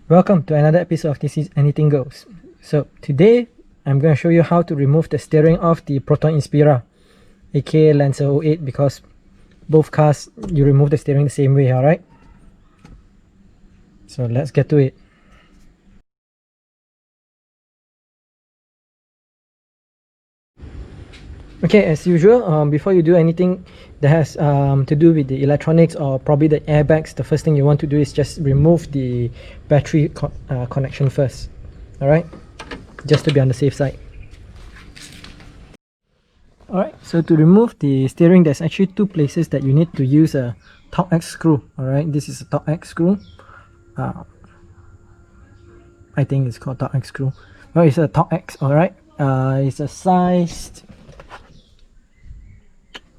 Welcome to another episode of This Is Anything Goes. So today I'm going to show you how to remove the steering of the Proton Inspira, aka Lancer 08, because both cars you remove the steering the same way, alright? So let's get to it. Okay, as usual, before you do anything that has to do with the electronics or probably the airbags, the first thing you want to do is just remove the battery connection first, alright? Just to be on the safe side. Alright, so to remove the steering, there's actually two places that you need to use a top X screw. Alright, this is a top X screw. I think it's called top X screw. Well, it's a top X, alright. It's a size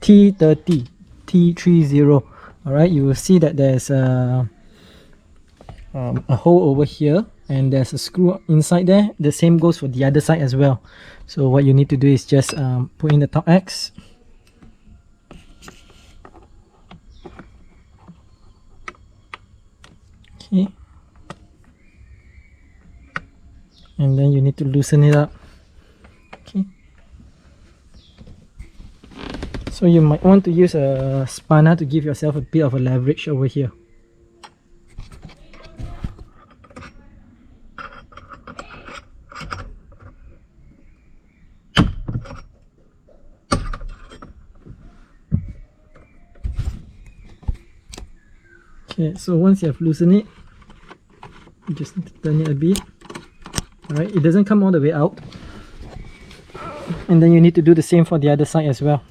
T30, T30. Alright, you will see that there's a hole over here and there's a screw inside there. The same goes for the other side as well. So what you need to do is just put in the top X. Okay. And then you need to loosen it up. Okay. So you might want to use a spanner to give yourself a bit of a leverage over here. Okay, so once you have loosened it, you just need to turn it a bit. Alright, it doesn't come all the way out. And then you need to do the same for the other side as well.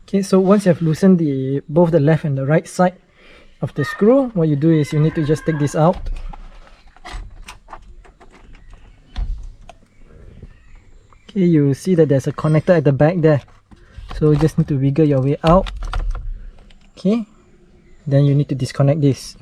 Okay, so once you have loosened both the left and the right side of the screw, what you do is you need to just take this out. Okay, you see that there's a connector at the back there. So you just need to wiggle your way out. Okay, then you need to disconnect this.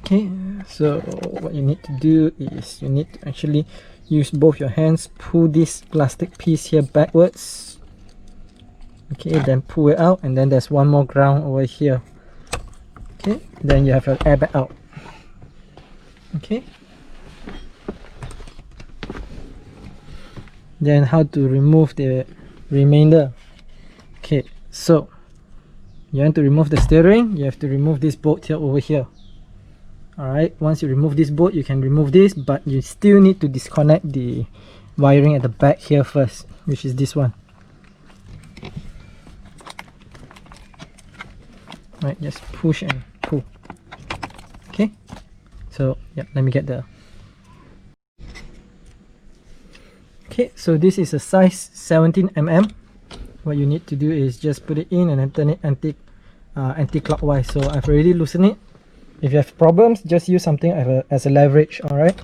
Okay, so what you need to do is you need to actually use both your hands, pull this plastic piece here backwards. Okay, then pull it out, and then there's one more ground over here. Okay, then you have your airbag out. Okay, then how to remove the remainder. Okay, so you want to remove the steering, you have to remove this bolt here over here. Alright, once you remove this bolt, you can remove this, but you still need to disconnect the wiring at the back here first, which is this one. Right, just push and pull. Okay, so yeah, let me get the... Okay, so this is a size 17mm. What you need to do is just put it in and then turn it anti-clockwise. So I've already loosened it. If you have problems, just use something as a leverage, alright?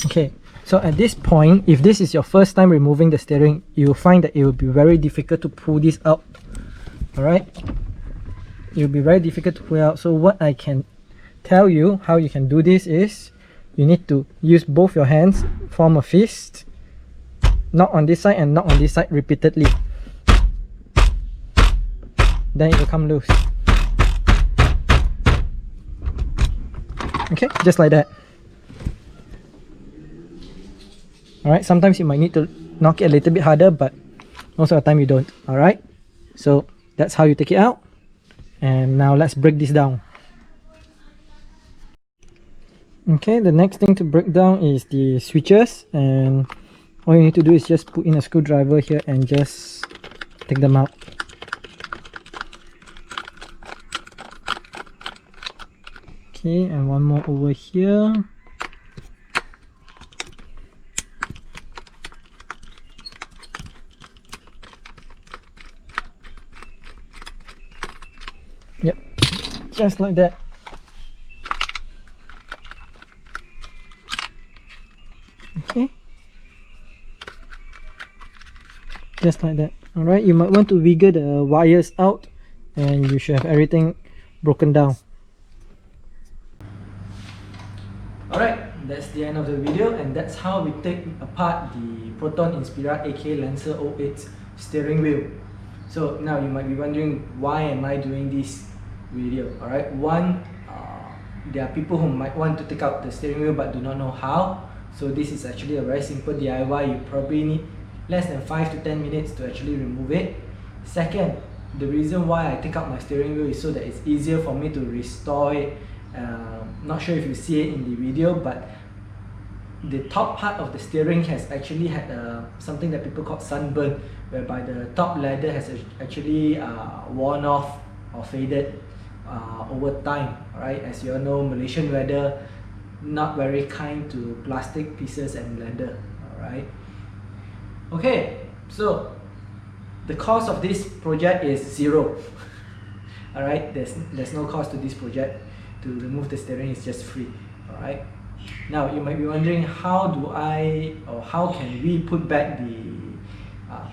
Okay, so at this point, if this is your first time removing the steering, you will find that it will be very difficult to pull this out. Alright, it will be very difficult to pull out. So what I can tell you how you can do this is you need to use both your hands, form a fist, knock on this side and knock on this side repeatedly. Then it will come loose. Okay, just like that. Alright, sometimes you might need to knock it a little bit harder, but most of the time you don't. Alright, so that's how you take it out. And now let's break this down. Okay, the next thing to break down is the switches, and all you need to do is just put in a screwdriver here and just take them out. Okay, and one more over here. just like that. Okay, just like that. All right, you might want to wiggle the wires out and you should have everything broken down. Alright, that's the end of the video, and that's how we take apart the Proton Inspira AK Lancer 08 steering wheel. So now you might be wondering, why am I doing this video? Alright, one, there are people who might want to take out the steering wheel but do not know how. So this is actually a very simple DIY. You probably need less than 5 to 10 minutes to actually remove it. Second, the reason why I take out my steering wheel is so that it's easier for me to restore it. Not sure if you see it in the video, but the top part of the steering has actually had something that people call sunburn, whereby the top leather has actually worn off or faded over time. Alright, as you all know, Malaysian weather not very kind to plastic pieces and leather. Alright, okay, so the cost of this project is zero. Alright, there's no cost to this project. To remove the steering is just free. Alright, now you might be wondering, how can we put back the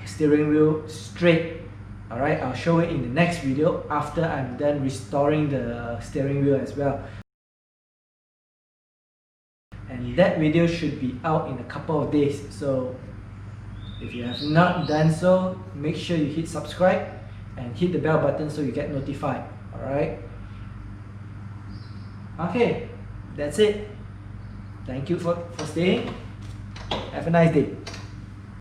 steering wheel straight? Alright, I'll show it in the next video after I'm done restoring the steering wheel as well. And that video should be out in a couple of days. So if you have not done so, make sure you hit subscribe and hit the bell button so you get notified. Alright. Okay, that's it. Thank you for staying. Have a nice day.